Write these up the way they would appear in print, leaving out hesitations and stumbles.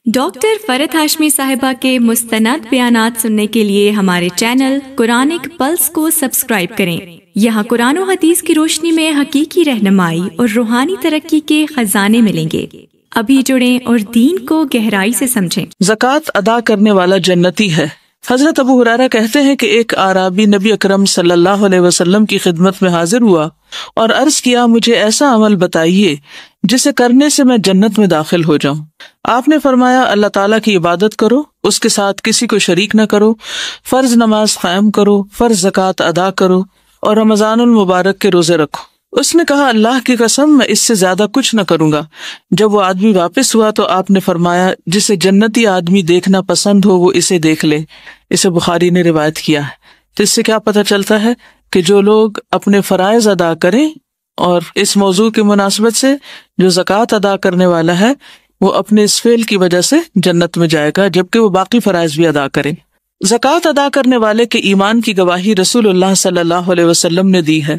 Doctor فرحت ہاشمی صاحبہ کے مستند بیانات سننے کے لیے ہمارے چینل قرآنک پلس کو سبسکرائب کریں۔ یہاں قرآن و حدیث کی روشنی میں حقیقی رہنمائی اور روحانی ترقی کے خزانے ملیں گے۔ ابھی جڑیں اور دین کو گہرائی سے سمجھیں۔ زکوٰۃ ادا کرنے والا جنتی ہے۔ حضرت ابو ہریرہ کہتے ہیں کہ ایک اعرابی نبی اکرم صلی اللہ علیہ وسلم کی خدمت میں حاضر ہوا اور عرض کیا، مجھے ایسا عمل بتائیے جسے کرنے سے میں جنت میں داخل ہو جاؤں۔ آپ نے فرمایا، اللہ تعالیٰ کی عبادت کرو، اس کے ساتھ کسی کو شریک نہ کرو، فرض نماز قائم کرو، فرض زکوٰۃ ادا کرو اور رمضان المبارک کے روزے رکھو۔ اس نے کہا، اللہ کی قسم میں اس سے زیادہ کچھ نہ کروں گا۔ جب وہ آدمی واپس ہوا تو آپ نے فرمایا، جسے جنتی آدمی دیکھنا پسند ہو وہ اسے دیکھ لے۔ اسے بخاری نے روایت کیا ہے۔ تو اس سے کیا پتہ چلتا ہے کہ جو لوگ اپنے فرائض ادا کریں، اور اس موضوع کی مناسبت سے جو زکوٰۃ ادا کرنے والا ہے وہ اپنے اس فعل کی وجہ سے جنت میں جائے گا، جبکہ وہ باقی فرائض بھی ادا کرے۔ زکوٰۃ ادا کرنے والے کے ایمان کی گواہی رسول اللہ صلی اللہ علیہ وسلم نے دی ہے۔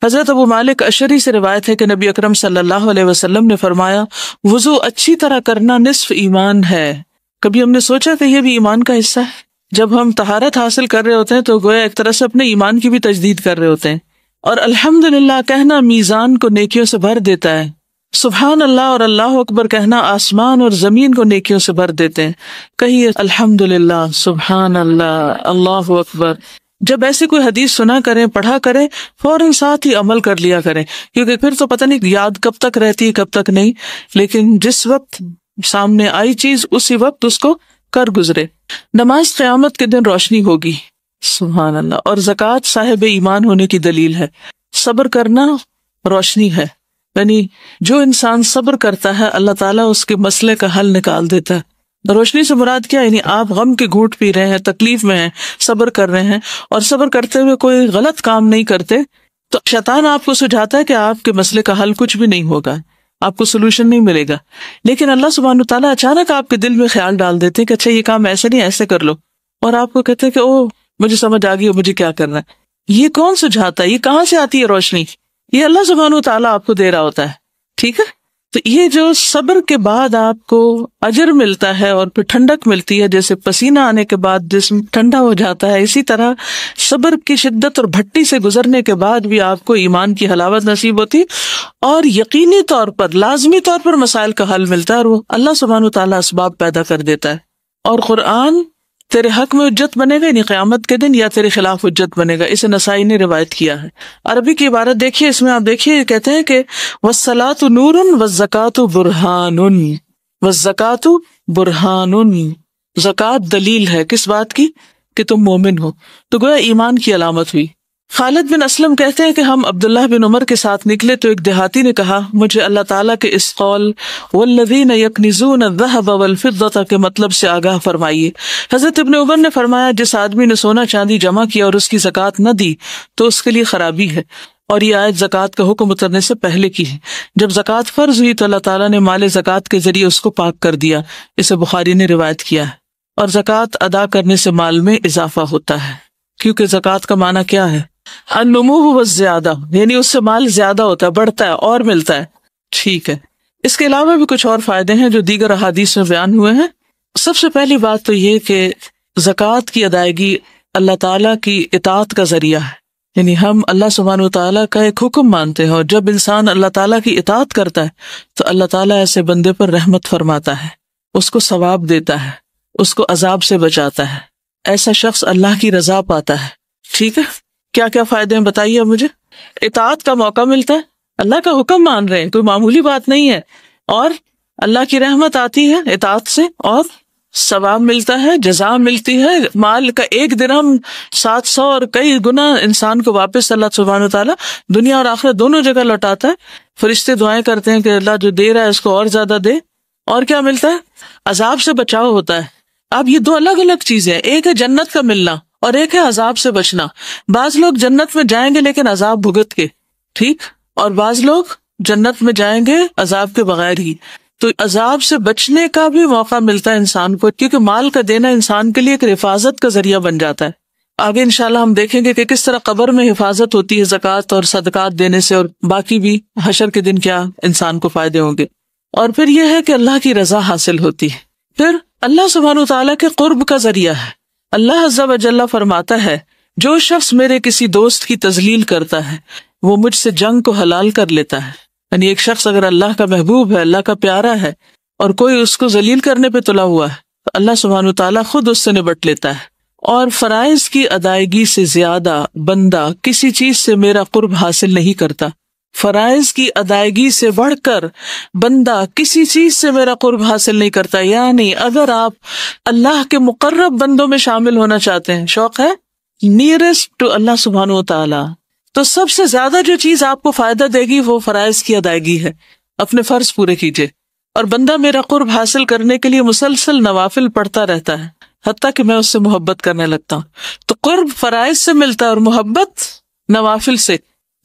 حضرت ابو مالک اشعری سے روایت ہے کہ نبی اکرم صلی اللہ علیہ وسلم نے فرمایا، وضو اچھی طرح کرنا نصف ایمان ہے۔ کبھی ہم نے سوچا کہ یہ بھی ایمان کا حصہ ہے؟ جب ہم طہارت حاصل کر رہے ہوتے ہیں تو گویا ایک طرح سے اپنے ایمان کی بھی تجدید کر رہے ہوتے ہیں۔ اور الحمدللہ کہنا میزان کو نیکیوں سے بھر دیتا ہے۔ سبحان اللہ اور اللہ اکبر کہنا آسمان اور زمین کو نیکیوں سے بھر دیتے ہیں۔ کہیے الحمدللہ، سبحان اللہ، اللہ اکبر۔ جب ایسی کوئی حدیث سنا کریں، پڑھا کریں، فوراً ساتھ ہی عمل کر لیا کریں، کیونکہ پھر تو پتہ نہیں یاد کب تک رہتی ہے کب تک نہیں، لیکن جس وقت سامنے آئی چیز اسی وقت اس کو کر گزرے۔ نماز قیامت کے دن روشنی ہوگی، سبحان اللہ، اور زکوٰۃ صاحب ایمان ہونے کی دلیل ہے۔ صبر کرنا روشنی ہے، یعنی جو انسان صبر کرتا ہے اللہ تعالیٰ اس کے مسئلے کا حل نکال دیتا ہے۔ روشنی سے مراد کیا؟ یعنی آپ غم کے گھونٹ پی رہے ہیں، تکلیف میں ہیں، صبر کر رہے ہیں، اور صبر کرتے ہوئے کوئی غلط کام نہیں کرتے تو شیطان آپ کو سجھاتا ہے کہ آپ کے مسئلے کا حل کچھ بھی نہیں ہوگا، آپ کو سولوشن نہیں ملے گا، لیکن اللہ سبحانہ تعالیٰ اچانک آپ کے دل میں خیال ڈال دیتے ہیں کہ اچھا یہ کام ایسے نہیں ایسے کر لو، اور آپ کو کہتے ہیں کہ اوہ مجھے سمجھ آ گئی مجھے کیا کرنا ہے۔ یہ کون سجھاتا ہے؟ یہ کہاں سے آتی ہے روشنی؟ یہ اللہ سبحانہ تعالیٰ آپ کو دے رہا ہوتا ہے، ٹھیک ہے؟ تو یہ جو صبر کے بعد آپ کو اجر ملتا ہے اور پھر ٹھنڈک ملتی ہے، جیسے پسینہ آنے کے بعد جسم ٹھنڈا ہو جاتا ہے، اسی طرح صبر کی شدت اور بھٹی سے گزرنے کے بعد بھی آپ کو ایمان کی حلاوت نصیب ہوتی اور یقینی طور پر لازمی طور پر مسائل کا حل ملتا ہے، اور وہ اللہ سبحانہ تعالیٰ اسباب پیدا کر دیتا ہے۔ اور قرآن تیرے حق میں حجت بنے گا، یعنی قیامت کے دن، یا تیرے خلاف حجت بنے گا۔ اسے نسائی نے روایت کیا ہے۔ عربی کی عبارت دیکھیے، اس میں آپ دیکھیے کہتے ہیں کہ وَالصَّلَاةُ نُورٌ وَالزَّکَاةُ بُرْہَانٌ، وَالزَّکَاةُ بُرْہَانٌ، زکوٰۃ دلیل ہے کس بات کی؟ کہ تم مومن ہو، تو گویا ایمان کی علامت ہوئی۔ خالد بن اسلم کہتے ہیں کہ ہم عبداللہ بن عمر کے ساتھ نکلے تو ایک دیہاتی نے کہا، مجھے اللہ تعالیٰ کے اس قول والذین یکنزون الذہب والفضۃ کے مطلب سے آگاہ فرمائیے۔ حضرت ابن عمر نے فرمایا، جس آدمی نے سونا چاندی جمع کیا اور اس کی زکوٰۃ نہ دی تو اس کے لیے خرابی ہے، اور یہ آیت زکوٰۃ کا حکم اترنے سے پہلے کی ہے۔ جب زکوٰۃ فرض ہوئی تو اللہ تعالیٰ نے مال زکوٰۃ کے ذریعے اس کو پاک کر دیا۔ اسے بخاری نے روایت کیا ہے۔ اور زکوٰۃ ادا کرنے سے مال میں اضافہ ہوتا ہے، کیونکہ زکوٰۃ کا معنی کیا ہے؟ النمو والزیادہ، یعنی اس سے مال زیادہ ہوتا ہے، بڑھتا ہے اور ملتا ہے، ٹھیک ہے۔ اس کے علاوہ بھی کچھ اور فائدے ہیں جو دیگر احادیث میں بیان ہوئے ہیں۔ سب سے پہلی بات تو یہ کہ زکوٰۃ کی ادائیگی اللہ تعالیٰ کی اطاعت کا ذریعہ ہے، یعنی ہم اللہ سبحانہ تعالیٰ کا ایک حکم مانتے ہیں، اور جب انسان اللہ تعالیٰ کی اطاعت کرتا ہے تو اللہ تعالیٰ ایسے بندے پر رحمت فرماتا ہے، اس کو ثواب دیتا ہے، اس کو عذاب سے بچاتا ہے، ایسا شخص اللہ کی رضا پاتا ہے، ٹھیک ہے۔ کیا کیا فائدے ہیں بتائیے اب مجھے؟ اطاعت کا موقع ملتا ہے، اللہ کا حکم مان رہے ہیں، کوئی معمولی بات نہیں ہے، اور اللہ کی رحمت آتی ہے اطاعت سے، اور ثواب ملتا ہے، جزا ملتی ہے، مال کا ایک درہم 700 اور کئی گنا انسان کو واپس اللہ سبحانہ تعالیٰ دنیا اور آخرت دونوں جگہ لوٹاتا ہے۔ فرشتے دعائیں کرتے ہیں کہ اللہ جو دے رہا ہے اس کو اور زیادہ دے۔ اور کیا ملتا ہے؟ عذاب سے بچاؤ ہوتا ہے۔ اب یہ دو الگ الگ چیزیں ہیں، ایک ہے جنت کا ملنا اور ایک ہے عذاب سے بچنا۔ بعض لوگ جنت میں جائیں گے لیکن عذاب بھگت کے، ٹھیک، اور بعض لوگ جنت میں جائیں گے عذاب کے بغیر ہی۔ تو عذاب سے بچنے کا بھی موقع ملتا ہے انسان کو، کیونکہ مال کا دینا انسان کے لیے ایک حفاظت کا ذریعہ بن جاتا ہے۔ آگے انشاءاللہ ہم دیکھیں گے کہ کس طرح قبر میں حفاظت ہوتی ہے زکوٰۃ اور صدقات دینے سے، اور باقی بھی حشر کے دن کیا انسان کو فائدے ہوں گے۔ اور پھر یہ ہے کہ اللہ کی رضا حاصل ہوتی ہے، پھر اللہ سبحانہ وتعالیٰ کے قرب کا ذریعہ ہے. اللہ عز و جل فرماتا ہے جو شخص میرے کسی دوست کی تذلیل کرتا ہے وہ مجھ سے جنگ کو حلال کر لیتا ہے. یعنی ایک شخص اگر اللہ کا محبوب ہے، اللہ کا پیارا ہے، اور کوئی اس کو ذلیل کرنے پہ تلا ہوا ہے تو اللہ سبحانہ وتعالیٰ خود اس سے نبٹ لیتا ہے. اور فرائض کی ادائیگی سے زیادہ بندہ کسی چیز سے میرا قرب حاصل نہیں کرتا. فرائض کی ادائیگی سے بڑھ کر بندہ کسی چیز سے میرا قرب حاصل نہیں کرتا. یعنی اگر آپ اللہ کے مقرب بندوں میں شامل ہونا چاہتے ہیں، شوق ہے نیئرسٹ ٹو اللہ سبحانہ وتعالیٰ، تو سب سے زیادہ جو چیز آپ کو فائدہ دے گی وہ فرائض کی ادائیگی ہے. اپنے فرض پورے کیجیے. اور بندہ میرا قرب حاصل کرنے کے لیے مسلسل نوافل پڑھتا رہتا ہے حتیٰ کہ میں اس سے محبت کرنے لگتا ہوں. تو قرب فرائض سے ملتا ہے اور محبت نوافل سے.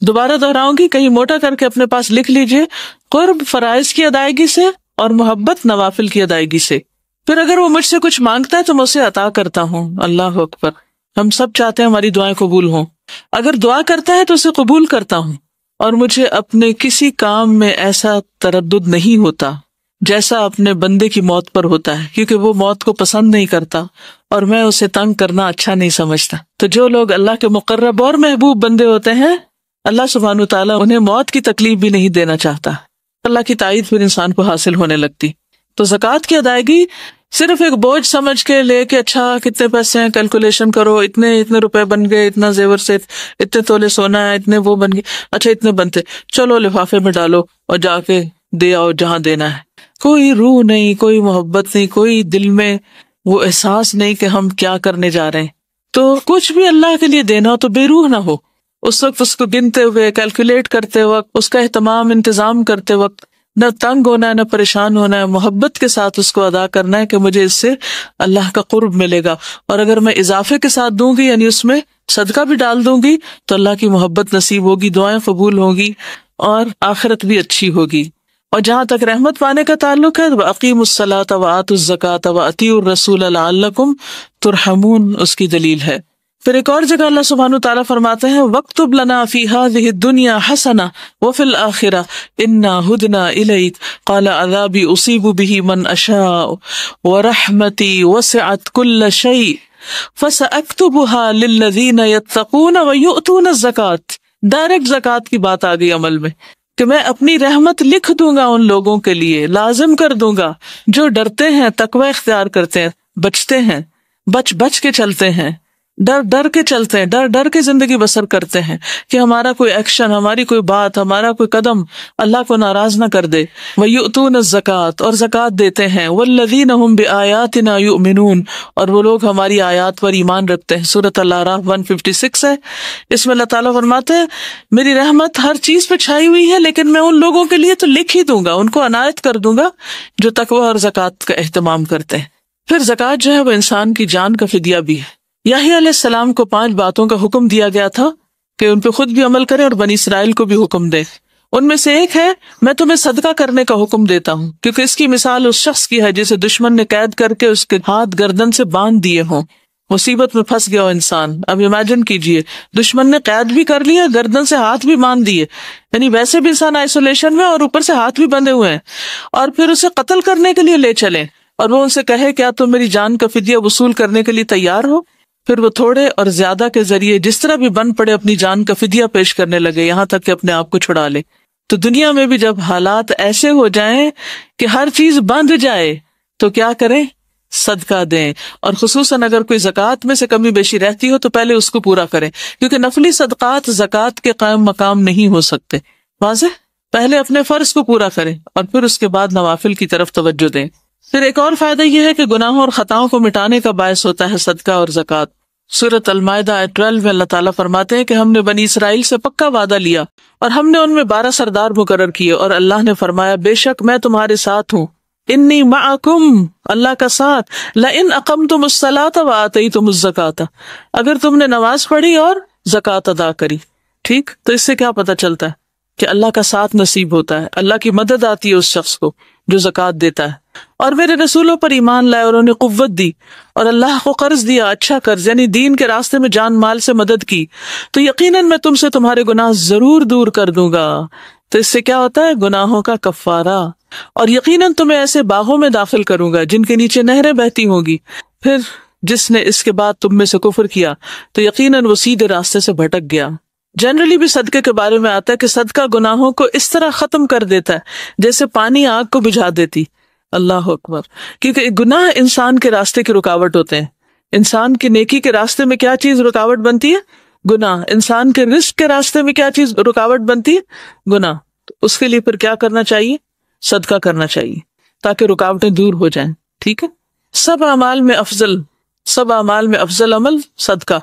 دوبارہ دہراؤں گی، کہیں موٹا کر کے اپنے پاس لکھ لیجئے، قرب فرائض کی ادائیگی سے اور محبت نوافل کی ادائیگی سے. پھر اگر وہ مجھ سے کچھ مانگتا ہے تو میں اسے عطا کرتا ہوں. اللہ اکبر. ہم سب چاہتے ہیں ہماری دعائیں قبول ہوں. اگر دعا کرتا ہے تو اسے قبول کرتا ہوں. اور مجھے اپنے کسی کام میں ایسا تردد نہیں ہوتا جیسا اپنے بندے کی موت پر ہوتا ہے، کیونکہ وہ موت کو پسند نہیں کرتا اور میں اسے تنگ کرنا اچھا نہیں سمجھتا. تو جو لوگ اللہ کے مقرب اور محبوب بندے ہوتے ہیں اللہ سبحانہ وتعالیٰ انہیں موت کی تکلیف بھی نہیں دینا چاہتا. اللہ کی تائید پھر انسان کو حاصل ہونے لگتی. تو زکوٰۃ کی ادائیگی صرف ایک بوجھ سمجھ کے لے کے اچھا کتنے پیسے ہیں کیلکولیشن کرو، اتنے روپے بن گئے، اتنا زیور سے اتنے تولے سونا ہے، اتنے وہ بن گئے، اچھا اتنے بنتے، چلو لفافے میں ڈالو اور جا کے دے آؤ جہاں دینا ہے. کوئی روح نہیں، کوئی محبت نہیں، کوئی دل میں وہ احساس نہیں کہ ہم کیا کرنے جا رہے ہیں. تو کچھ بھی اللہ کے لیے دینا ہو تو بے روح نہ ہو. اس وقت اس کو گنتے ہوئے، کیلکولیٹ کرتے وقت، اس کا اہتمام انتظام کرتے وقت نہ تنگ ہونا ہے نہ پریشان ہونا ہے، محبت کے ساتھ اس کو ادا کرنا ہے کہ مجھے اس سے اللہ کا قرب ملے گا. اور اگر میں اضافے کے ساتھ دوں گی، یعنی اس میں صدقہ بھی ڈال دوں گی، تو اللہ کی محبت نصیب ہوگی، دعائیں قبول ہوگی اور آخرت بھی اچھی ہوگی. اور جہاں تک رحمت پانے کا تعلق ہے، وَأَقِيمُوا الصَّلَاةَ وَآتُوا الزَّكَاةَ وَأَطِيعُوا الرَّسُولَ لَعَلَّكُمْ تُرْحَمُونَ، اس کی دلیل ہے. پھر ایک اور جگہ اللہ سبحانہ وتعالیٰ فرماتے ہیں وَاكْتُبْ لَنَا فِي هَذِهِ الدُّنْيَا حَسَنَةً وَفِي الْآخِرَةِ إِنَّا هُدْنَا إِلَيْكَ قَالَ عَذَابِي أُصِيبُ بِهِ مَنْ أَشَاءُ وَرَحْمَتِي وَسِعَتْ كُلَّ شَيْءٍ فَسَأَكْتُبُهَا لِلَّذِينَ يَتَّقُونَ وَيُؤْتُونَ الزَّكَاةَ. ڈائریکٹ زکوٰۃ کی بات آ گئی عمل میں کہ میں اپنی رحمت لکھ دوں گا ان لوگوں کے لیے، لازم کر دوں گا جو ڈرتے ہیں، تقوی اختیار کرتے ہیں، بچتے ہیں، بچ کے چلتے ہیں، ڈر کے چلتے ہیں، ڈر کے زندگی بسر کرتے ہیں کہ ہمارا کوئی ایکشن، ہماری کوئی بات، ہمارا کوئی قدم اللہ کو ناراض نہ کر دے. وَيُؤْتُونَ الزَّكَاةَ، اور زکوٰۃ دیتے ہیں. وَالَّذِينَ هُمْ بِآيَاتِنَا يُؤْمِنُونَ، اور وہ لوگ ہماری آیات پر ایمان رکھتے ہیں. سورۃ الاعراف 156 ہے. اس میں اللہ تعالیٰ فرماتے ہیں میری رحمت ہر چیز پہ چھائی ہوئی ہے، لیکن میں ان لوگوں کے لیے تو لکھ ہی دوں گا، ان کو عنایت کر دوں گا جو تقوی اور زکوٰۃ کا اہتمام کرتے ہیں. پھر زکوٰۃ جو ہے وہ انسان کی جان کا فدیہ بھی ہے. یحییٰ علیہ السلام کو 5 باتوں کا حکم دیا گیا تھا کہ ان پہ خود بھی عمل کریں اور بنی اسرائیل کو بھی حکم دیں. ان میں سے ایک ہے میں تمہیں صدقہ کرنے کا حکم دیتا ہوں، کیونکہ اس کی مثال اس شخص کی ہے جسے دشمن نے قید کر کے اس کے ہاتھ گردن سے باندھ دیے ہوں. مصیبت میں پھنس گیا ہو انسان. اب امیجن کیجئے دشمن نے قید بھی کر لیا، گردن سے ہاتھ بھی باندھ دیے، یعنی ویسے بھی انسان آئسولیشن میں اور اوپر سے ہاتھ بھی بندھے ہوئے ہیں، اور پھر اسے قتل کرنے کے لیے لے چلیں اور وہ ان سے کہے کیا تم میری جان کا فدیہ وصول کرنے کے لیے تیار ہو؟ پھر وہ تھوڑے اور زیادہ کے ذریعے جس طرح بھی بن پڑے اپنی جان کا فدیہ پیش کرنے لگے، یہاں تک کہ اپنے آپ کو چھڑا لے. تو دنیا میں بھی جب حالات ایسے ہو جائیں کہ ہر چیز بند جائے تو کیا کریں؟ صدقہ دیں. اور خصوصاً اگر کوئی زکوٰۃ میں سے کمی بیشی رہتی ہو تو پہلے اس کو پورا کریں، کیونکہ نفلی صدقات زکوٰۃ کے قائم مقام نہیں ہو سکتے. واضح؟ پہلے اپنے فرض کو پورا کریں اور پھر اس کے بعد نوافل کی طرف توجہ دیں. پھر ایک اور فائدہ یہ ہے کہ گناہوں اور خطاؤں کو مٹانے کا باعث ہوتا ہے صدقہ اور زکوٰۃ. سورۃ المائدہ 12 میں اللہ تعالیٰ فرماتے ہیں کہ ہم نے بنی اسرائیل سے پکا وعدہ لیا اور ہم نے ان میں 12 سردار مقرر کیے، اور اللہ نے فرمایا بے شک میں تمہارے ساتھ ہوں. انی معکم، اللہ کا ساتھ. لئن اقمتم الصلاۃ وآتیتم الزکاۃ، اگر تم نے نماز پڑھی اور زکوٰۃ ادا کری. ٹھیک، تو اس سے کیا پتہ چلتا ہے کہ اللہ کا ساتھ نصیب ہوتا ہے، اللہ کی مدد آتی ہے اس شخص کو جو زکوٰۃ دیتا ہے. اور میرے رسولوں پر ایمان لائے اور انہیں قوت دی اور اللہ کو قرض دیا، اچھا قرض یعنی دین کے راستے میں جان مال سے مدد کی، تو یقیناً میں تم سے تمہارے گناہ ضرور دور کر دوں گا. تو اس سے کیا ہوتا ہے؟ گناہوں کا کفارہ. اور یقیناً تمہیں ایسے باغوں میں داخل کروں گا جن کے نیچے نہریں بہتی ہوں گی. پھر جس نے اس کے بعد تم میں سے کفر کیا تو یقیناً وہ سیدھے راستے سے بھٹک گیا. جنرلی بھی صدقے کے بارے میں آتا ہے کہ صدقہ گناہوں کو اس طرح ختم کر دیتا ہے جیسے پانی آگ کو بجھا دیتی. اللہ اکبر. کیونکہ گناہ انسان کے راستے کی رکاوٹ ہوتے ہیں. انسان کی نیکی کے راستے میں کیا چیز رکاوٹ بنتی ہے؟ گناہ. انسان کے رزق کے راستے میں کیا چیز رکاوٹ بنتی ہے؟ گناہ. تو اس کے لیے پھر کیا کرنا چاہیے؟ صدقہ کرنا چاہیے تاکہ رکاوٹیں دور ہو جائیں. ٹھیک ہے. سب اعمال میں افضل عمل صدقہ.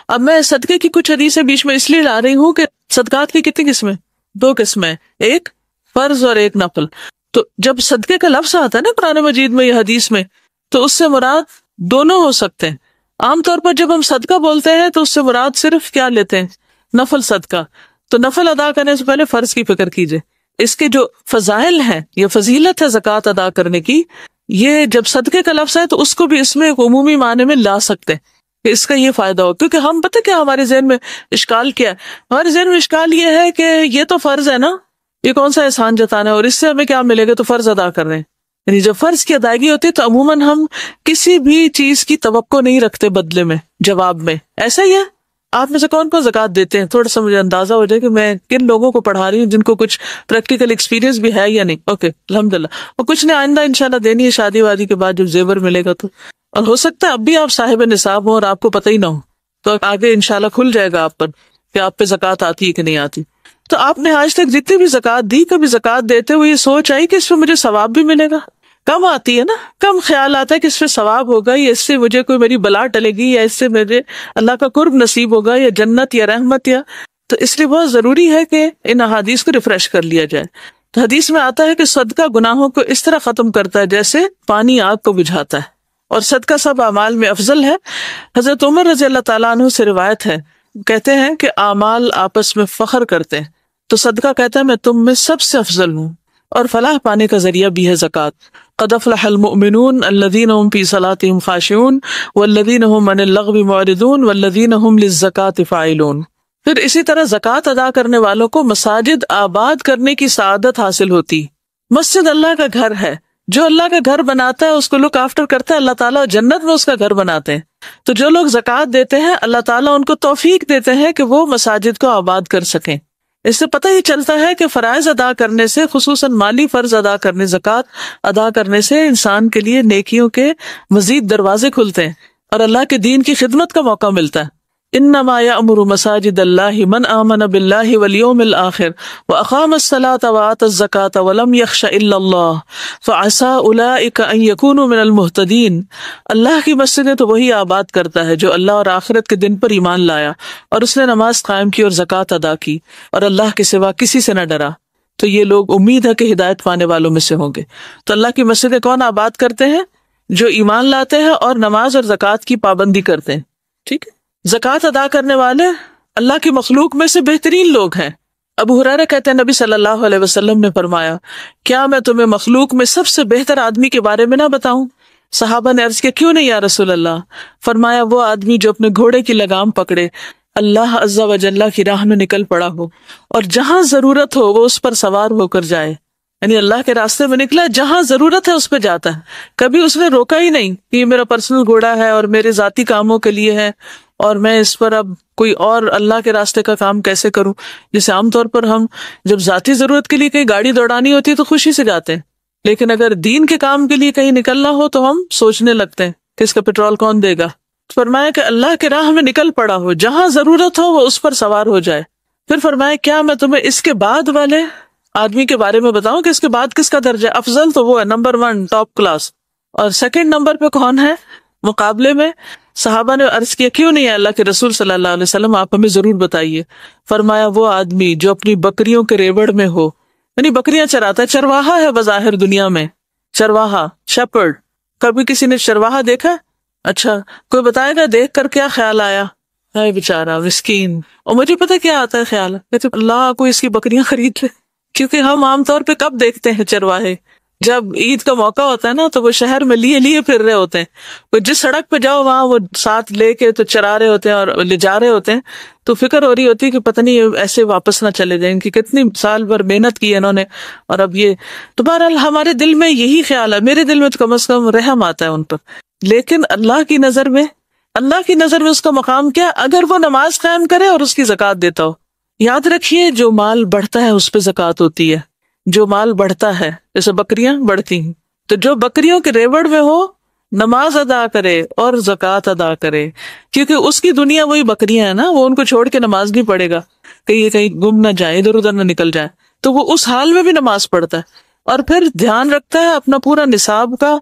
اب میں صدقے کی کچھ حدیثیں بیچ میں اس لیے لا رہی ہوں کہ صدقات کی کتنی قسمیں؟ 2 قسمیں، ایک فرض اور ایک نفل. تو جب صدقے کا لفظ آتا ہے نا قرآن مجید میں یا حدیث میں، تو اس سے مراد دونوں ہو سکتے ہیں. عام طور پر جب ہم صدقہ بولتے ہیں تو اس سے مراد صرف کیا لیتے ہیں؟ نفل صدقہ. تو نفل ادا کرنے سے پہلے فرض کی فکر کیجئے. اس کے جو فضائل ہیں یا فضیلت ہے زکوٰۃ ادا کرنے کی، یہ جب صدقے کا لفظ ہے تو اس کو بھی اس میں ایک عمومی معنی میں لا سکتے ہیں کہ اس کا یہ فائدہ ہو. کیونکہ ہم پتہ کیا ہمارے ذہن میں اشکال کیا ہے؟ ہمارے ذہن میں اشکال یہ ہے کہ یہ تو فرض ہے نا، یہ کون سا احسان جتانا ہے اور اس سے ہمیں کیا ملے گا، تو فرض ادا کر رہے ہیں. یعنی جب فرض کی ادائیگی ہوتی ہے تو عموماً ہم کسی بھی چیز کی توقع نہیں رکھتے بدلے میں، جواب میں. ایسا ہی ہے. آپ میں سے کون کون زکوٰۃ دیتے ہیں؟ تھوڑا سا مجھے اندازہ ہو جائے کہ میں کن لوگوں کو پڑھا رہی ہوں جن کو کچھ پریکٹیکل ایکسپیرینس بھی ہے یا نہیں. اوکے الحمدللہ. اور کچھ نے آئندہ انشاءاللہ دینی ہے شادی وادی کے بعد جب زیور ملے گا تو. اور ہو سکتا ہے اب بھی آپ صاحب نصاب ہوں اور آپ کو پتہ ہی نہ ہو، تو آگے انشاءاللہ کھل جائے گا آپ پر کہ آپ پہ زکوٰۃ آتی ہے کہ نہیں آتی. تو آپ نے آج تک جتنی بھی زکوٰۃ دی، کبھی زکوٰۃ دیتے ہوئے یہ سوچ آئی کہ اس پہ مجھے ثواب بھی ملے گا؟ کم آتی ہے نا، کم خیال آتا ہے کہ اس پہ ثواب ہوگا یا اس سے مجھے کوئی میری بلا ٹلے گی یا اس سے مجھے اللہ کا قرب نصیب ہوگا یا جنت یا رحمت یا. تو اس لیے بہت ضروری ہے کہ ان احادیث کو ریفریش کر لیا جائے. تو حدیث میں آتا ہے کہ صدقہ گناہوں کو اس طرح ختم کرتا ہے جیسے پانی آگ کو بجھاتا ہے، اور صدقہ سب اعمال میں افضل ہے. حضرت عمر رضی اللہ تعالیٰ عنہ سے روایت ہے، کہتے ہیں کہ اعمال آپس میں فخر کرتے ہیں، تو صدقہ کہتا ہے میں تم میں سب سے افضل ہوں. اور فلاح پانے کا ذریعہ بھی ہے زکوٰۃ. قد افلح المؤمنون الذین هم فی صلاتهم خاشعون والذین هم عن اللغو معرضون والذین هم للزکاۃ فاعلون. پھر اسی طرح زکوٰۃ ادا کرنے والوں کو مساجد آباد کرنے کی سعادت حاصل ہوتی. مسجد اللہ کا گھر ہے، جو اللہ کا گھر بناتا ہے اس کو لک آفٹر کرتا ہے اللہ تعالیٰ، جنت میں اس کا گھر بناتے ہیں. تو جو لوگ زکوٰۃ دیتے ہیں اللہ تعالیٰ ان کو توفیق دیتے ہیں کہ وہ مساجد کو آباد کر سکیں. اس سے پتہ ہی چلتا ہے کہ فرائض ادا کرنے سے، خصوصاً مالی فرض ادا کرنے، زکوٰۃ ادا کرنے سے انسان کے لیے نیکیوں کے مزید دروازے کھلتے ہیں اور اللہ کے دین کی خدمت کا موقع ملتا ہے. انما یأمر مساجد اللہ من آمن باللہ والیوم الآخر واقام الصلاۃ وآتی الزکاۃ ولم یخش الا اللہ فعسى اولئک ان یکونوا من المہتدین. اللہ کی مسجدیں تو وہی آباد کرتا ہے جو اللہ اور آخرت کے دن پر ایمان لایا اور اس نے نماز قائم کی اور زکوٰۃ ادا کی اور اللہ کے سوا کسی سے نہ ڈرا، تو یہ لوگ امید ہے کہ ہدایت پانے والوں میں سے ہوں گے. تو اللہ کی مسجدیں کون آباد کرتے ہیں؟ جو ایمان لاتے ہیں اور نماز اور زکوٰۃ کی پابندی کرتے ہیں. ٹھیک ہے. زکوٰۃ ادا کرنے والے اللہ کی مخلوق میں سے بہترین لوگ ہیں. ابو ہریرہ کہتے ہیں نبی صلی اللہ علیہ وسلم نے فرمایا، کیا میں تمہیں مخلوق میں سب سے بہتر آدمی کے بارے میں نہ بتاؤں؟ صحابہ نے عرض کیا کیوں نہیں یا رسول اللہ؟ فرمایا وہ آدمی جو اپنے گھوڑے کی لگام پکڑے، اللہ عز و جل کی راہ میں نکل پڑا ہو اور جہاں ضرورت ہو وہ اس پر سوار ہو کر جائے. یعنی اللہ کے راستے میں نکلا، جہاں ضرورت ہے اس پہ جاتا ہے. کبھی اس نے روکا ہی نہیں کہ یہ میرا پرسنل گھوڑا ہے اور میرے ذاتی کاموں کے لیے ہے اور میں اس پر اب کوئی اور اللہ کے راستے کا کام کیسے کروں. جیسے عام طور پر ہم جب ذاتی ضرورت کے لیے کہیں گاڑی دوڑانی ہوتی ہے تو خوشی سے جاتے ہیں، لیکن اگر دین کے کام کے لیے کہیں نکلنا ہو تو ہم سوچنے لگتے ہیں کہ اس کا پیٹرول کون دے گا. فرمایا کہ اللہ کے راہ میں نکل پڑا ہو، جہاں ضرورت ہو وہ اس پر سوار ہو جائے. پھر فرمایا کیا میں تمہیں اس کے بعد والے آدمی کے بارے میں بتاؤں کہ اس کے بعد کس کا درجہ افضل؟ تو وہ ہے نمبر 1 ٹاپ کلاس. اور سیکنڈ نمبر پہ کون ہے مقابلے میں؟ صحابہ نے عرض کیا کیوں نہیں ہے اللہ کے رسول صلی اللہ علیہ وسلم، آپ ہمیں ضرور بتائیے. فرمایا وہ آدمی جو اپنی بکریوں کے ریوڑ میں ہو، یعنی بکریاں چراتا ہے، چرواہا ہے بظاہر دنیا میں، چرواہا شیپرڈ. کبھی کسی نے چرواہا دیکھا؟ اچھا کوئی بتائے گا دیکھ کر کیا خیال آیا؟ ہے بیچارہ مسکین. اور مجھے پتہ کیا آتا ہے خیال، کہتے اللہ کو اس کی بکریاں خرید لے. کیونکہ ہم عام طور پہ کب دیکھتے ہیں چرواہے؟ جب عید کا موقع ہوتا ہے نا تو وہ شہر میں لیے پھر رہے ہوتے ہیں. وہ جس سڑک پہ جاؤ وہاں وہ ساتھ لے کے تو چرا رہے ہوتے ہیں اور لے جا رہے ہوتے ہیں. تو فکر ہو رہی ہوتی ہے کہ پتہ نہیں ایسے واپس نہ چلے جائیں، کہ کتنی سال بھر محنت کی ہے انہوں نے اور اب یہ. تو بہرحال ہمارے دل میں یہی خیال ہے، میرے دل میں تو کم از کم رحم آتا ہے ان پر. لیکن اللہ کی نظر میں اس کا مقام کیا؟ اگر وہ نماز قائم کرے اور اس کی زکوٰۃ دیتا ہو. یاد رکھیے جو مال بڑھتا ہے اس پہ زکوٰۃ ہوتی ہے. جو مال بڑھتا ہے، جیسے بکریاں بڑھتی ہیں، تو جو بکریوں کے ریوڑ میں ہو نماز ادا کرے اور زکوٰۃ ادا کرے، کیونکہ اس کی دنیا وہی بکریاں ہیں نا، وہ ان کو چھوڑ کے نماز نہیں پڑھے گا کہ یہ کہیں گم نہ جائے، ادھر ادھر نہ نکل جائے. تو وہ اس حال میں بھی نماز پڑھتا ہے اور پھر دھیان رکھتا ہے اپنا پورا نصاب کا،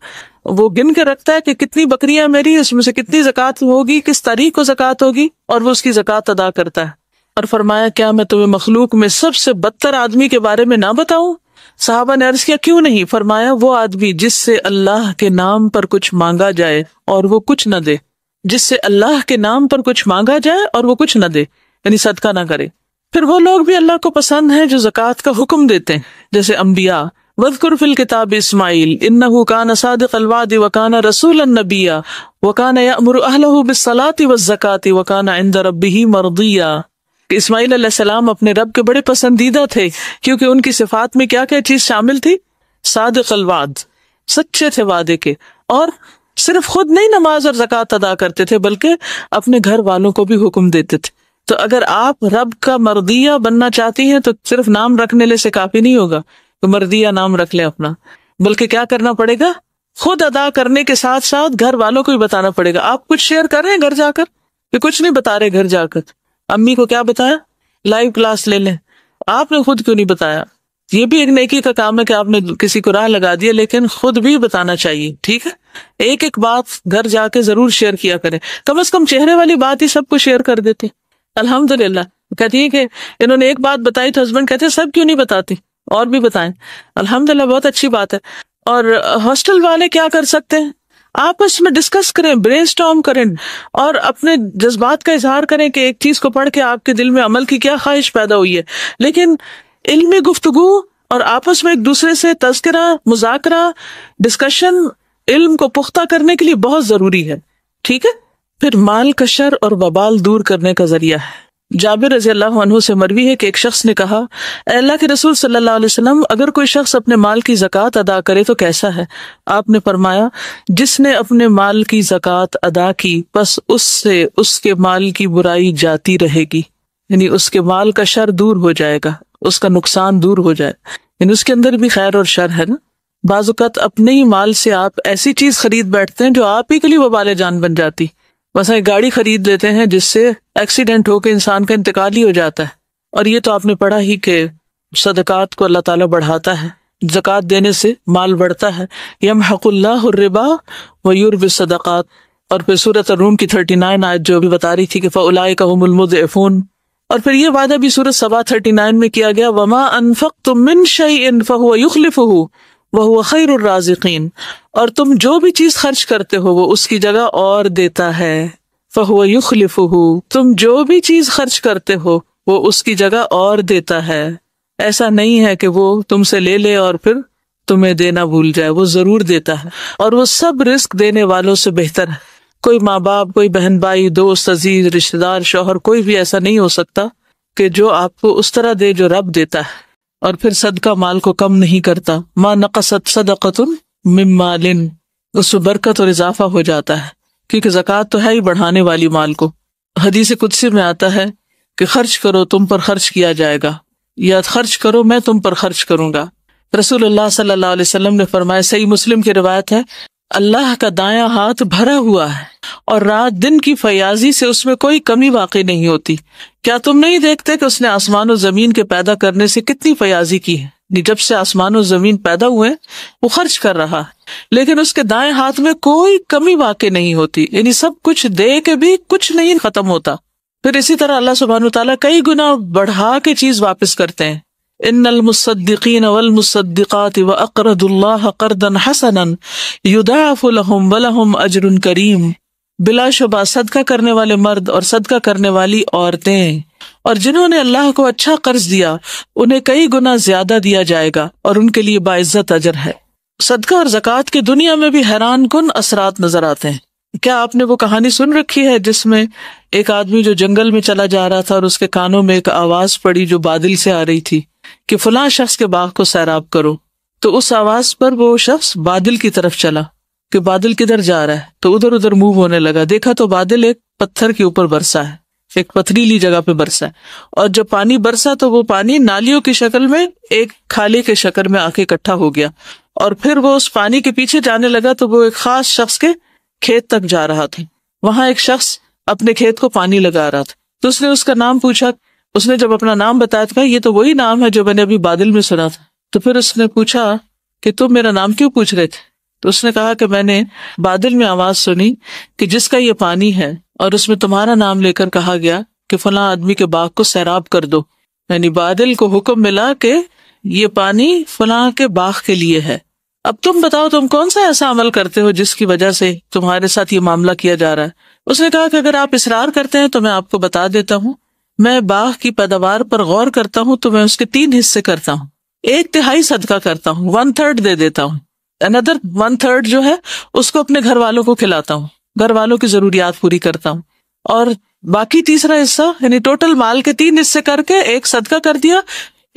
وہ گن کے رکھتا ہے کہ کتنی بکریاں میری، اس میں سے کتنی زکوٰۃ ہوگی، کس تاریخ کو زکوٰۃ ہوگی، اور وہ اس کی زکوٰۃ ادا کرتا ہے. اور فرمایا کیا میں تمہیں مخلوق میں سب سے بدتر آدمی کے بارے میں نہ بتاؤں؟ صحابہ نے عرض کیا کیوں نہیں؟ فرمایا وہ آدمی جس سے اللہ کے نام پر کچھ مانگا جائے اور وہ کچھ نہ دے. جس سے اللہ کے نام پر کچھ مانگا جائے اور وہ کچھ نہ دے، یعنی صدقہ نہ کرے. پھر وہ لوگ بھی اللہ کو پسند ہیں جو زکوٰۃ کا حکم دیتے ہیں، جیسے انبیاء. وَاذْكُرْ فِي الْكِتَابِ إِسْمَاعِيلَ إِنَّهُ كَانَ صَادِقَ الْوَعْدِ وَكَانَ رَسُولًا نَبِيًّا وَكَانَ يَأْمُرُ أَهْلَهُ بِالصَّلَاةِ وَالزَّكَاةِ وَكَانَ عِندَ رَبِّهِ مَرْضِيًّا. کہ اسماعیل علیہ السلام اپنے رب کے بڑے پسندیدہ تھے، کیونکہ ان کی صفات میں کیا کیا چیز شامل تھی؟ صادق الوعد، سچے تھے وعدے کے، اور صرف خود نہیں نماز اور زکوٰۃ ادا کرتے تھے بلکہ اپنے گھر والوں کو بھی حکم دیتے تھے. تو اگر آپ رب کا مردیہ بننا چاہتی ہیں تو صرف نام رکھنے سے کافی نہیں ہوگا کہ مردیہ نام رکھ لیں اپنا، بلکہ کیا کرنا پڑے گا؟ خود ادا کرنے کے ساتھ ساتھ گھر والوں کو بھی بتانا پڑے گا. آپ کچھ شیئر کر رہے ہیں گھر جا کر کہ کچھ نہیں بتا رہے؟ گھر جا کر امی کو کیا بتایا؟ لائیو کلاس لے لیں. آپ نے خود کیوں نہیں بتایا؟ یہ بھی ایک نیکی کا کام ہے کہ آپ نے کسی کو راہ لگا دیا، لیکن خود بھی بتانا چاہیے. ٹھیک ہے، ایک بات گھر جا کے ضرور شیئر کیا کریں، کم از کم چہرے والی بات ہی سب کو شیئر کر دیتے. الحمدللہ. کہتی ہے کہ انہوں نے ایک بات بتائی تو ہسبینڈ کہتے ہیں سب کیوں نہیں بتاتی، اور بھی بتائیں. الحمدللہ، بہت اچھی بات ہے. اور ہاسٹل والے کیا کر سکتے ہیں؟ آپس میں ڈسکس کریں، برین اسٹارم کریں اور اپنے جذبات کا اظہار کریں کہ ایک چیز کو پڑھ کے آپ کے دل میں عمل کی کیا خواہش پیدا ہوئی ہے. لیکن علمی گفتگو اور آپس میں ایک دوسرے سے تذکرہ، مذاکرہ، ڈسکشن علم کو پختہ کرنے کے لیے بہت ضروری ہے. ٹھیک ہے. پھر مال کا شر اور وبال دور کرنے کا ذریعہ ہے. جابر رضی اللہ عنہ سے مروی ہے کہ ایک شخص نے کہا، اے اللہ کے رسول صلی اللہ علیہ وسلم، اگر کوئی شخص اپنے مال کی زکوٰۃ ادا کرے تو کیسا ہے؟ آپ نے فرمایا، جس نے اپنے مال کی زکوٰۃ ادا کی بس اس سے اس کے مال کی برائی جاتی رہے گی، یعنی اس کے مال کا شر دور ہو جائے گا، اس کا نقصان دور ہو جائے، یعنی اس کے اندر بھی خیر اور شر ہے نا. بعض اوقات اپنے ہی مال سے آپ ایسی چیز خرید بیٹھتے ہیں جو آپ ہی کے لیے وبال جان بن جاتی. مثلا ایک گاڑی خرید لیتے ہیں جس سے ایکسیڈنٹ ہو کے انسان کا انتقال ہی ہو جاتا ہے. اور یہ تو آپ نے پڑھا ہی کہ صدقات کو اللہ تعالیٰ بڑھاتا ہے، زکوٰۃ دینے سے مال بڑھتا ہے. یمحق اللہ الربا ویربی الصدقات. اور پھر سورۃ الروم کی 39 آیت جو بھی بتا رہی تھی کہ فاولئک هم المضعفون. اور پھر یہ وعدہ بھی سورۃ سبا 39 میں کیا گیا، وما انفقتم من شیء فهو یخلفہ وَهُوَ خَيْرُ الرَّازِقِينَ. اور تم جو بھی چیز خرچ کرتے ہو وہ اس کی جگہ اور دیتا ہے. فَهُوَ يُخْلِفُهُ. تم جو بھی چیز خرچ کرتے ہو وہ اس کی جگہ اور دیتا ہے. ایسا نہیں ہے کہ وہ تم سے لے لے اور پھر تمہیں دینا بھول جائے، وہ ضرور دیتا ہے. اور وہ سب رزق دینے والوں سے بہتر ہے. کوئی ماں باپ، کوئی بہن بھائی، دوست، عزیز، رشتہ دار، شوہر، کوئی بھی ایسا نہیں ہو سکتا کہ جو آپ کو اس طرح دے جو رب دیتا ہے. اور پھر صدقہ مال کو کم نہیں کرتا. ما نقصت صدقۃ من مال. اس میں برکت اور اضافہ ہو جاتا ہے، کیونکہ زکوٰۃ تو ہے ہی بڑھانے والی مال کو. حدیث قدسی میں آتا ہے کہ خرچ کرو تم پر خرچ کیا جائے گا، یا خرچ کرو میں تم پر خرچ کروں گا. رسول اللہ صلی اللہ علیہ وسلم نے فرمایا، صحیح مسلم کی روایت ہے، اللہ کا دایاں ہاتھ بھرا ہوا ہے اور رات دن کی فیاضی سے اس میں کوئی کمی واقع نہیں ہوتی. کیا تم نہیں دیکھتے کہ اس نے آسمان و زمین کے پیدا کرنے سے کتنی فیاضی کی ہے؟ جب سے آسمان و زمین پیدا ہوئے وہ خرچ کر رہا ہے، لیکن اس کے دائیں ہاتھ میں کوئی کمی واقع نہیں ہوتی، یعنی سب کچھ دے کے بھی کچھ نہیں ختم ہوتا. پھر اسی طرح اللہ سبحانہ وتعالیٰ کئی گنا بڑھا کے چیز واپس کرتے ہیں. ان المصدقین والمصدقات واقرضوا اللہ قرضا حسنا یضاعف لهم ولهم اجر کریم. بلا شبہ صدقہ کرنے والے مرد اور صدقہ کرنے والی عورتیں اور جنہوں نے اللہ کو اچھا قرض دیا انہیں کئی گنا زیادہ دیا جائے گا اور ان کے لیے باعزت اجر ہے. صدقہ اور زکوٰۃ کے دنیا میں بھی حیران کن اثرات نظر آتے ہیں. کیا آپ نے وہ کہانی سن رکھی ہے جس میں ایک آدمی جو جنگل میں چلا جا رہا تھا اور اس کے کانوں میں ایک آواز پڑی جو بادل سے آ رہی تھی کہ فلاں شخص کے باغ کو سیراب کرو. تو اس آواز پر وہ شخص بادل کی طرف چلا کہ بادل کدھر جا رہا ہے, تو ادھر ادھر موو ہونے لگا. دیکھا تو بادل ایک پتھر کے اوپر برسا ہے, ایک پتھریلی جگہ پہ برسا ہے, اور جب پانی برسا تو وہ پانی نالیوں کی شکل میں ایک کھالے کے شکل میں آ کے اکٹھا ہو گیا, اور پھر وہ اس پانی کے پیچھے جانے لگا تو وہ ایک خاص شخص کے کھیت تک جا رہا تھا. وہاں ایک شخص اپنے کھیت کو پانی لگا رہا تھا, تو اس نے اس کا نام پوچھا. اس نے جب اپنا نام بتایا تھا یہ تو وہی نام ہے جو میں نے ابھی بادل میں سنا تھا. تو پھر اس نے پوچھا کہ تم میرا نام کیوں پوچھ رہے تھے؟ تو اس نے کہا کہ میں نے بادل میں آواز سنی کہ جس کا یہ پانی ہے اور اس میں تمہارا نام لے کر کہا گیا کہ فلاں آدمی کے باغ کو سیراب کر دو. یعنی بادل کو حکم ملا کہ یہ پانی فلاں کے باغ کے لیے ہے. اب تم بتاؤ تم کون سا ایسا عمل کرتے ہو جس کی وجہ سے تمہارے ساتھ یہ معاملہ کیا جا رہا ہے. اس نے کہا کہ اگر آپ اصرار کرتے ہیں تو میں آپ کو بتا دیتا ہوں. میں باغ کی پیداوار پر غور کرتا ہوں تو میں اس کے 3 حصے کرتا ہوں. 1/3 صدقہ کرتا ہوں, 1/3 دے دیتا ہوں, another 1/3 جو ہے اس کو اپنے گھر والوں کو کھلاتا ہوں, گھر والوں کی ضروریات پوری کرتا ہوں, اور باقی تیسرا حصہ یعنی ٹوٹل مال کے 3 حصے کر کے 1 صدقہ کر دیا,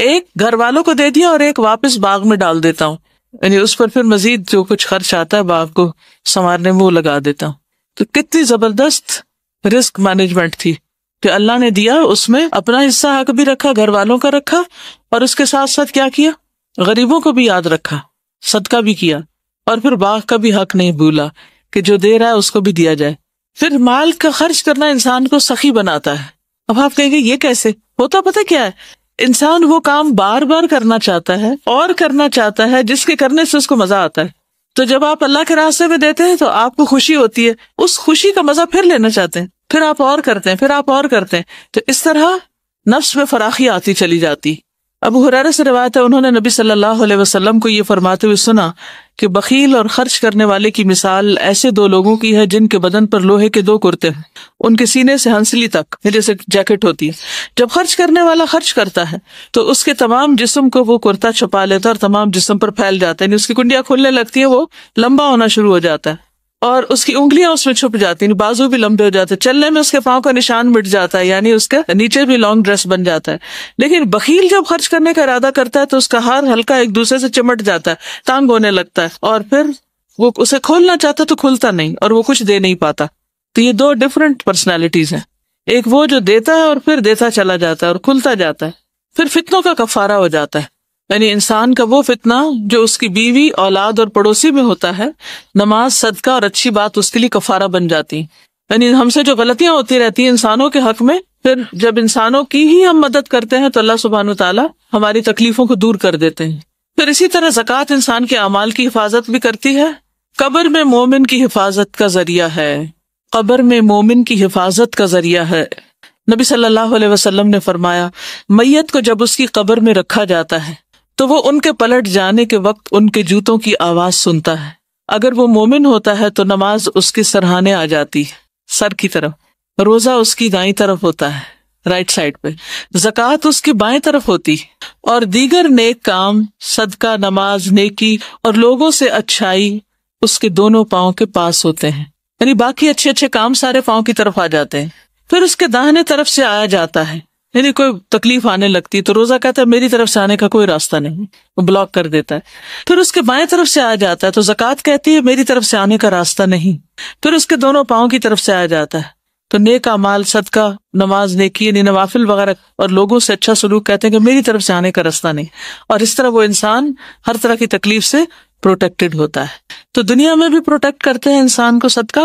1 گھر والوں کو دے دیا اور 1 واپس باغ میں ڈال دیتا ہوں. یعنی اس پر پھر مزید جو کچھ خرچ آتا ہے باغ کو سنوارنے میں وہ لگا دیتا ہوں. تو کتنی زبردست رسک مینجمنٹ تھی کہ اللہ نے دیا, اس میں اپنا حصہ حق بھی رکھا, گھر والوں کا رکھا, اور اس کے ساتھ ساتھ کیا کیا, غریبوں کو بھی یاد رکھا, صدقہ بھی کیا, اور پھر باغ کا بھی حق نہیں بھولا کہ جو دے رہا ہے اس کو بھی دیا جائے. پھر مال کا خرچ کرنا انسان کو سخی بناتا ہے. اب آپ کہیں گے یہ کیسے ہوتا؟ پتہ کیا ہے, انسان وہ کام بار بار کرنا چاہتا ہے اور کرنا چاہتا ہے جس کے کرنے سے اس کو مزہ آتا ہے. تو جب آپ اللہ کے راستے میں دیتے ہیں تو آپ کو خوشی ہوتی ہے, اس خوشی کا مزہ پھر لینا چاہتے ہیں, پھر آپ اور کرتے ہیں, پھر آپ اور کرتے ہیں. تو اس طرح نفس میں فراخی آتی چلی جاتی. ابو ہریرہ سے روایت ہے, انہوں نے نبی صلی اللہ علیہ وسلم کو یہ فرماتے ہوئے سنا کہ بخیل اور خرچ کرنے والے کی مثال ایسے 2 لوگوں کی ہے جن کے بدن پر لوہے کے 2 کرتے ہیں, ان کے سینے سے ہنسلی تک جیسے جیکٹ ہوتی ہے. جب خرچ کرنے والا خرچ کرتا ہے تو اس کے تمام جسم کو وہ کرتا چھپا لیتا ہے اور تمام جسم پر پھیل جاتا ہے, یعنی اس کی کنڈیاں کھلنے لگتی ہیں, وہ لمبا ہونا شروع ہو جاتا ہے, اور اس کی انگلیاں اس میں چھپ جاتی ہیں, بازو بھی لمبے ہو جاتے ہیں, چلنے میں اس کے پاؤں کا نشان مٹ جاتا ہے, یعنی اس کے نیچے بھی لانگ ڈریس بن جاتا ہے. لیکن بخیل جب خرچ کرنے کا ارادہ کرتا ہے تو اس کا ہار ہلکا ایک دوسرے سے چمٹ جاتا ہے, تانگ ہونے لگتا ہے, اور پھر وہ اسے کھولنا چاہتا تو کھلتا نہیں اور وہ کچھ دے نہیں پاتا. تو یہ 2 ڈفرنٹ پرسنالٹیز ہیں, ایک وہ جو دیتا ہے اور پھر دیتا چلا جاتا ہے اور کھلتا جاتا ہے. پھر فتنوں کا کفارہ ہو جاتا ہے, یعنی انسان کا وہ فتنہ جو اس کی بیوی, اولاد اور پڑوسی میں ہوتا ہے, نماز, صدقہ اور اچھی بات اس کے لیے کفارہ بن جاتی. یعنی ہم سے جو غلطیاں ہوتی رہتی ہیں انسانوں کے حق میں, پھر جب انسانوں کی ہی ہم مدد کرتے ہیں تو اللہ سبحانہ وتعالیٰ ہماری تکلیفوں کو دور کر دیتے ہیں. پھر اسی طرح زکوٰۃ انسان کے اعمال کی حفاظت بھی کرتی ہے. قبر میں مومن کی حفاظت کا ذریعہ ہے, قبر میں مومن کی حفاظت کا ذریعہ ہے. نبی صلی اللہ علیہ وسلم نے فرمایا, میت کو جب اس کی قبر میں رکھا جاتا ہے تو وہ ان کے پلٹ جانے کے وقت ان کے جوتوں کی آواز سنتا ہے. اگر وہ مومن ہوتا ہے تو نماز اس کے سرہانے آ جاتی ہے, سر کی طرف, روزہ اس کی دائیں طرف ہوتا ہے رائٹ سائڈ پہ, زکوٰۃ اس کی بائیں طرف ہوتی, اور دیگر نیک کام, صدقہ, نماز, نیکی اور لوگوں سے اچھائی اس کے دونوں پاؤں کے پاس ہوتے ہیں. یعنی باقی اچھے اچھے کام سارے پاؤں کی طرف آ جاتے ہیں. پھر اس کے داہنے طرف سے آیا جاتا ہے, یعنی کوئی تکلیف آنے لگتی تو روزہ کہتا ہے میری طرف سے آنے کا کوئی راستہ نہیں, وہ بلاک کر دیتا ہے. پھر اس کے بائیں طرف سے آ جاتا ہے تو زکوٰۃ کہتی ہے میری طرف سے آنے کا راستہ نہیں. پھر اس کے دونوں پاؤں کی طرف سے آ جاتا ہے تو نیک اعمال, صدقہ, نماز, نیکی یعنی نوافل وغیرہ اور لوگوں سے اچھا سلوک کہتے ہیں کہ میری طرف سے آنے کا راستہ نہیں. اور اس طرح وہ انسان ہر طرح کی تکلیف سے پروٹیکٹڈ ہوتا ہے. تو دنیا میں بھی پروٹیکٹ کرتے ہیں انسان کو صدقہ,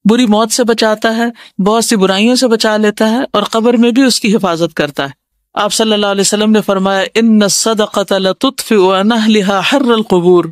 بری موت سے بچاتا ہے, بہت سی برائیوں سے بچا لیتا ہے, اور قبر میں بھی اس کی حفاظت کرتا ہے. آپ صلی اللہ علیہ وسلم نے فرمایا, ان الصدقۃ لتطفئ عن اہلها حر القبور,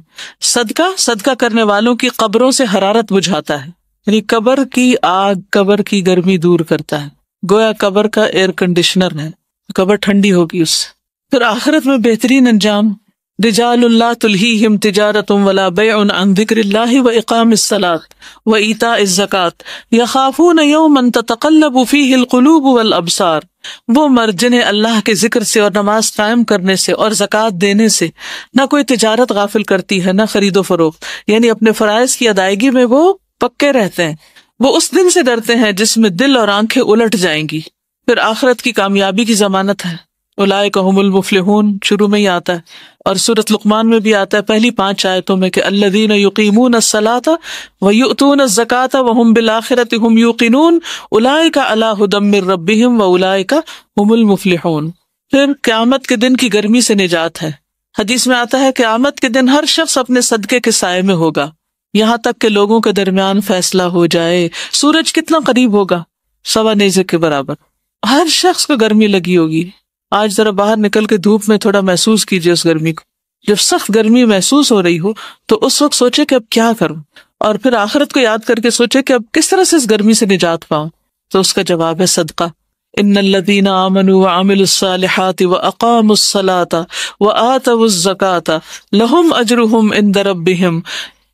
صدقہ کرنے والوں کی قبروں سے حرارت بجھاتا ہے, یعنی قبر کی آگ, قبر کی گرمی دور کرتا ہے. گویا قبر کا ایئر کنڈیشنر ہے, قبر ٹھنڈی ہوگی اس سے. پھر آخرت میں بہترین انجام رجال لا تلہیہم تجارۃ ولا بیع عن ذکر اللہ واقام الصلاۃ وایتاء الزکاۃ یخافون یوما تتقلب فیہ القلوب والابصار، وہ مرد جنہیں اللہ کے ذکر سے اور نماز قائم کرنے سے اور زکوٰۃ دینے سے نہ کوئی تجارت غافل کرتی ہے، نہ خرید و فروخت، یعنی اپنے فرائض کی ادائیگی میں وہ پکے رہتے ہیں۔ وہ اس دن سے ڈرتے ہیں جس میں دل اور آنکھیں الٹ جائیں گی، پھر آخرت کی کامیابی کی ضمانت ہے۔ اولئک ھم المفلحون شروع میں ہی آتا ہے، اور سورۃ لقمان میں بھی آتا ہے پہلی 5 آیتوں میں کہ الذین یقیمون الصلاۃ ویؤتون الزکاۃ وہم بالآخرۃ ھم یوقنون اولئک علی ھدی من ربہم واولئک ھم المفلحون۔ پھر قیامت کے دن کی گرمی سے نجات ہے۔ حدیث میں آتا ہے قیامت کے دن ہر شخص اپنے صدقے کے سائے میں ہوگا، یہاں تک کہ لوگوں کے درمیان فیصلہ ہو جائے۔ سورج کتنا قریب ہوگا؟ 1.25 نیزے کے برابر۔ ہر شخص کو گرمی لگی ہوگی۔ آج ذرا باہر نکل کے دھوپ میں تھوڑا محسوس کیجئے اس گرمی کو۔ جب سخت گرمی محسوس ہو رہی ہو تو اس وقت سوچے کہ اب کیا کروں، اور پھر آخرت کو یاد کر کے سوچے کہ اب کس طرح سے اس گرمی سے نجات پاؤں۔ تو اس کا جواب ہے صدقہ۔ ان الذین آمنوا وعملوا الصالحات واقاموا الصلاۃ وآتوا الزکاۃ لہم اجرہم عند ربہم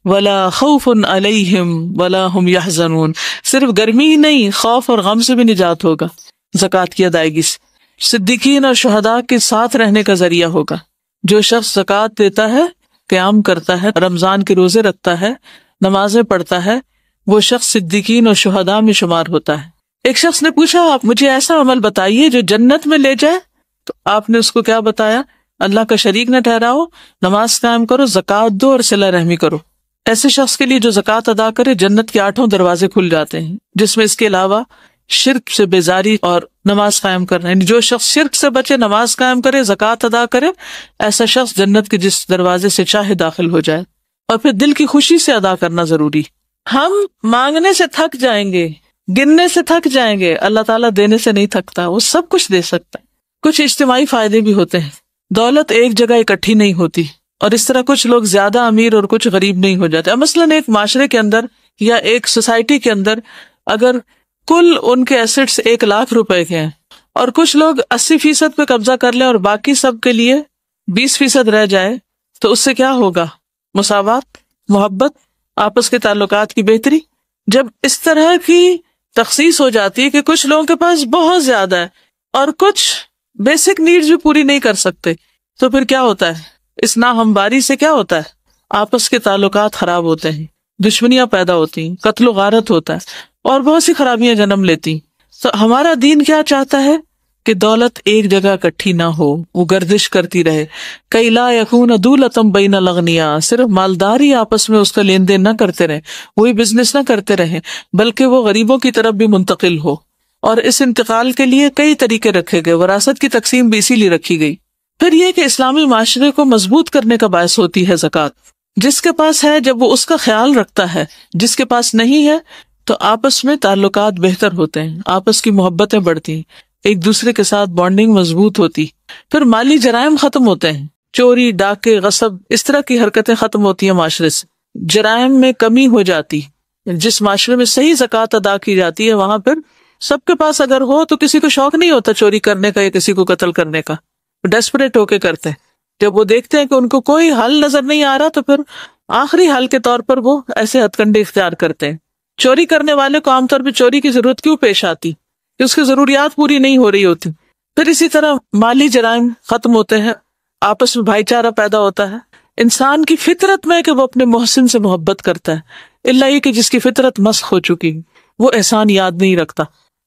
ولا خوف علیہم ولا ہم یحزنون۔ صرف گرمی ہی نہیں، خوف اور غم سے بھی نجات ہوگا زکوٰۃ کی ادائیگی سے۔ صدیقین اور شہداء کے ساتھ رہنے کا ذریعہ ہوگا۔ جو شخص زکوٰۃ دیتا ہے، قیام کرتا ہے، رمضان کے روزے رکھتا ہے، نمازیں پڑھتا ہے، وہ شخص صدیقین اور شہداء میں شمار ہوتا ہے۔ ایک شخص نے پوچھا آپ مجھے ایسا عمل بتائیے جو جنت میں لے جائے، تو آپ نے اس کو کیا بتایا؟ اللہ کا شریک نہ ٹھہراؤ، نماز قائم کرو، زکوٰۃ دو اور صلہ رحمی کرو۔ ایسے شخص کے لیے جو زکوٰۃ ادا کرے جنت کے 8 دروازے کھل جاتے ہیں، جس میں اس کے علاوہ شرک سے بیزاری اور نماز قائم کرنا، یعنی جو شخص شرک سے بچے، نماز قائم کرے، زکوٰۃ ادا کرے، ایسا شخص جنت کے جس دروازے سے چاہے داخل ہو جائے۔ اور پھر دل کی خوشی سے ادا کرنا ضروری۔ ہم مانگنے سے تھک جائیں گے، گننے سے تھک جائیں گے، اللہ تعالیٰ دینے سے نہیں تھکتا، وہ سب کچھ دے سکتا ہے۔ کچھ اجتماعی فائدے بھی ہوتے ہیں، دولت ایک جگہ اکٹھی نہیں ہوتی، اور اس طرح کچھ لوگ زیادہ امیر اور کچھ غریب نہیں ہو جاتے۔ مثلاً ایک معاشرے کے اندر یا ایک سوسائٹی کے اندر اگر کل ان کے ایسٹس 1 لاکھ روپے کے ہیں اور کچھ لوگ 80% پہ قبضہ کر لیں اور باقی سب کے لیے 20% رہ جائے، تو اس سے کیا ہوگا؟ مساوات، محبت، آپس کے تعلقات کی بہتری۔ جب اس طرح کی تخصیص ہو جاتی ہے کہ کچھ لوگوں کے پاس بہت زیادہ ہے اور کچھ بیسک نیڈز بھی پوری نہیں کر سکتے، تو پھر کیا ہوتا ہے؟ اس ناہمواری سے کیا ہوتا ہے؟ آپس کے تعلقات خراب ہوتے ہیں، دشمنیاں پیدا ہوتی ہیں، قتل و غارت ہوتا ہے، اور بہت سی خرابیاں جنم لیتی۔ تو ہمارا دین کیا چاہتا ہے؟ کہ دولت ایک جگہ اکٹھی نہ ہو، وہ گردش کرتی رہے۔ کئی لا یکون دولۃ بین الاغنیاء، صرف مالدار ہی آپس میں اس کا لین دین نہ کرتے رہے، وہی بزنس نہ کرتے رہے، بلکہ وہ غریبوں کی طرف بھی منتقل ہو۔ اور اس انتقال کے لیے کئی طریقے رکھے گئے، وراثت کی تقسیم بھی اسی لیے رکھی گئی۔ پھر یہ کہ اسلامی معاشرے کو مضبوط کرنے کا باعث ہوتی ہے زکوٰۃ۔ جس کے پاس ہے جب وہ اس کا خیال رکھتا ہے، جس کے پاس نہیں ہے تو آپس میں تعلقات بہتر ہوتے ہیں، آپس کی محبتیں بڑھتی ہیں، ایک دوسرے کے ساتھ بانڈنگ مضبوط ہوتی۔ پھر مالی جرائم ختم ہوتے ہیں، چوری، ڈاکے، غصب، اس طرح کی حرکتیں ختم ہوتی ہیں معاشرے سے، جرائم میں کمی ہو جاتی۔ جس معاشرے میں صحیح زکوٰۃ ادا کی جاتی ہے وہاں پھر سب کے پاس اگر ہو تو کسی کو شوق نہیں ہوتا چوری کرنے کا یا کسی کو قتل کرنے کا، ڈیسپریٹ ہو کے کرتے ہیں۔ جب وہ دیکھتے ہیں کہ ان کو کوئی حل نظر نہیں آ رہا تو پھر آخری حل کے طور پر وہ ایسے ہتھ کنڈے اختیار کرتے ہیں۔ چوری کرنے والے کو عام طور پہ چوری کی ضرورت کیوں پیش آتی؟ کہ اس کی ضروریات پوری نہیں ہو رہی ہوتی۔ پھر اسی طرح مالی جرائم ختم ہوتے ہیں، آپس میں بھائی چارہ پیدا ہوتا ہے۔ انسان کی فطرت میں کہ وہ اپنے محسن سے محبت کرتا ہے، الا یہ کہ جس کی فطرت مسخ ہو چکی وہ احسان یاد نہیں رکھتا۔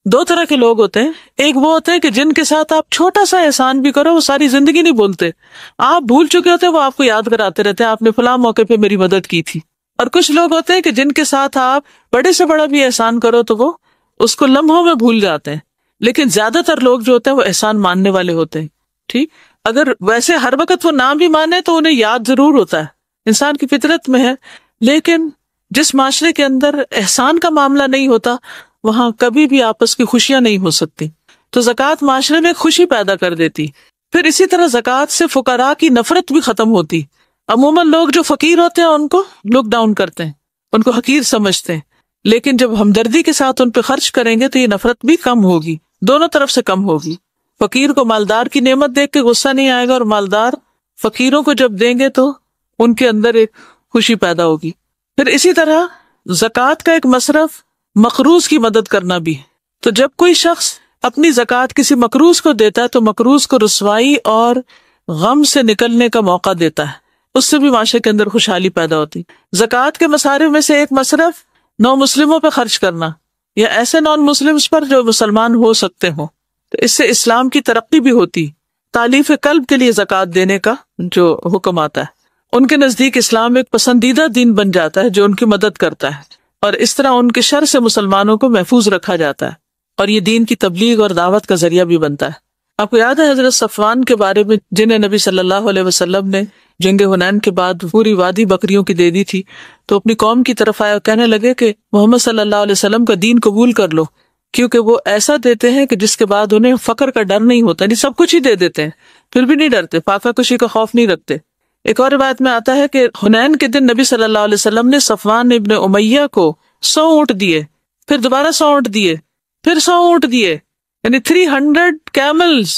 2 طرح کے لوگ ہوتے ہیں، ایک وہ ہوتے ہیں کہ جن کے ساتھ آپ چھوٹا سا احسان بھی کرو وہ ساری زندگی نہیں بولتے، آپ بھول چکے ہوتے ہیں، وہ آپ کو یاد کراتے رہتے ہیں آپ نے فلاں موقع پہ میری مدد کی تھی۔ اور کچھ لوگ ہوتے ہیں کہ جن کے ساتھ آپ بڑے سے بڑا بھی احسان کرو تو وہ اس کو لمحوں میں بھول جاتے ہیں، لیکن زیادہ تر لوگ جو ہوتے ہیں وہ احسان ماننے والے ہوتے ہیں۔ ٹھیک، اگر ویسے ہر وقت وہ نہ بھی مانے تو انہیں یاد ضرور ہوتا ہے، انسان کی فطرت میں ہے۔ لیکن جس معاشرے کے اندر احسان کا معاملہ نہیں ہوتا وہاں کبھی بھی آپس کی خوشیاں نہیں ہو سکتی۔ تو زکوٰۃ معاشرے میں خوشی پیدا کر دیتی۔ پھر اسی طرح زکوٰۃ سے فقراء کی نفرت بھی ختم ہوتی۔ عموماً لوگ جو فقیر ہوتے ہیں ان کو لک ڈاؤن کرتے ہیں، ان کو حقیر سمجھتے ہیں، لیکن جب ہمدردی کے ساتھ ان پہ خرچ کریں گے تو یہ نفرت بھی کم ہوگی، دونوں طرف سے کم ہوگی۔ فقیر کو مالدار کی نعمت دیکھ کے غصہ نہیں آئے گا اور مالدار فقیروں کو جب دیں گے تو ان کے اندر ایک خوشی پیدا ہوگی. پھر اسی طرح زکوٰۃ کا ایک مصرف مقروض کی مدد کرنا بھی ہے. تو جب کوئی شخص اپنی زکوٰۃ کسی مقروض کو دیتا ہے تو مقروض کو رسوائی اور غم سے نکلنے کا موقع دیتا ہے، اس سے بھی معاشرے کے اندر خوشحالی پیدا ہوتی. زکوٰۃ کے مصارف میں سے ایک مصرف نو مسلموں پہ خرچ کرنا یا ایسے نان مسلمس پر جو مسلمان ہو سکتے ہوں، تو اس سے اسلام کی ترقی بھی ہوتی. تالیف قلب کے لیے زکوٰۃ دینے کا جو حکم آتا ہے، ان کے نزدیک اسلام ایک پسندیدہ دین بن جاتا ہے جو ان کی مدد کرتا ہے، اور اس طرح ان کے شر سے مسلمانوں کو محفوظ رکھا جاتا ہے، اور یہ دین کی تبلیغ اور دعوت کا ذریعہ بھی بنتا ہے. آپ کو یاد ہے حضرت صفوان کے بارے میں، جنہیں نبی صلی اللہ علیہ وسلم نے جنگ حنین کے بعد پوری وادی بکریوں کی دے دی تھی، تو اپنی قوم کی طرف آئے اور کہنے لگے کہ محمد صلی اللہ علیہ وسلم کا دین قبول کر لو، کیونکہ وہ ایسا دیتے ہیں کہ جس کے بعد انہیں فقر کا ڈر نہیں ہوتا. نہیں، سب کچھ ہی دے دیتے ہیں پھر بھی نہیں ڈرتے، فاقہ کشی کا خوف نہیں رکھتے. ایک اور روایت میں آتا ہے کہ حنین کے دن نبی صلی اللہ علیہ وسلم نے صفوان ابن امیہ کو 100 اونٹ دیے، پھر دوبارہ 100 اونٹ دیے، پھر 100 اونٹ دیے، یعنی 300 کیملز.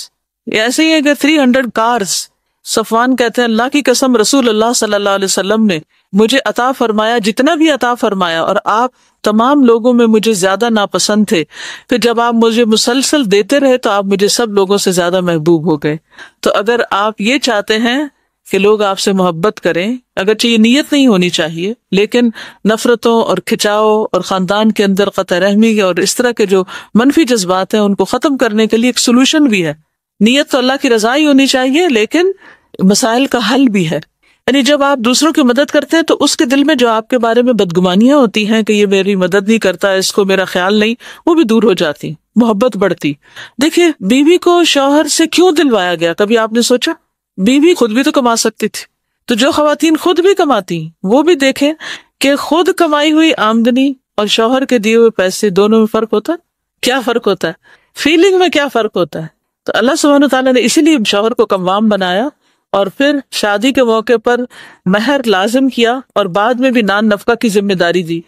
ایسے ہی ہے کہ 300 کارز. صفوان کہتے ہیں اللہ کی قسم رسول اللہ صلی اللہ علیہ وسلم نے مجھے عطا فرمایا جتنا بھی عطا فرمایا، اور آپ تمام لوگوں میں مجھے زیادہ ناپسند تھے، پھر جب آپ مجھے مسلسل دیتے رہے تو آپ مجھے سب لوگوں سے زیادہ محبوب ہو گئے. تو اگر آپ یہ چاہتے ہیں کہ لوگ آپ سے محبت کریں، اگرچہ یہ نیت نہیں ہونی چاہیے، لیکن نفرتوں اور کھچاؤ اور خاندان کے اندر قطع رحمی اور اس طرح کے جو منفی جذبات ہیں ان کو ختم کرنے کے لیے ایک سولوشن بھی ہے. نیت تو اللہ کی رضا ہی ہونی چاہیے، لیکن مسائل کا حل بھی ہے. یعنی جب آپ دوسروں کی مدد کرتے ہیں تو اس کے دل میں جو آپ کے بارے میں بدگمانیاں ہوتی ہیں کہ یہ میری مدد نہیں کرتا، اس کو میرا خیال نہیں، وہ بھی دور ہو جاتی، محبت بڑھتی. دیکھیے بیوی کو شوہر سے کیوں دلوایا گیا، کبھی آپ نے سوچا؟ بیوی خود بھی تو کما سکتی تھی. تو جو خواتین خود بھی کماتی وہ بھی دیکھیں کہ خود کمائی ہوئی آمدنی اور شوہر کے دیے ہوئے پیسے دونوں میں فرق ہوتا ہے. کیا فرق ہوتا ہے؟ فیلنگ میں کیا فرق ہوتا ہے. تو اللہ سبحانہ تعالیٰ نے اسی لیے شوہر کو قوام بنایا، اور پھر شادی کے موقع پر مہر لازم کیا، اور بعد میں بھی نان نفقہ کی ذمہ داری دی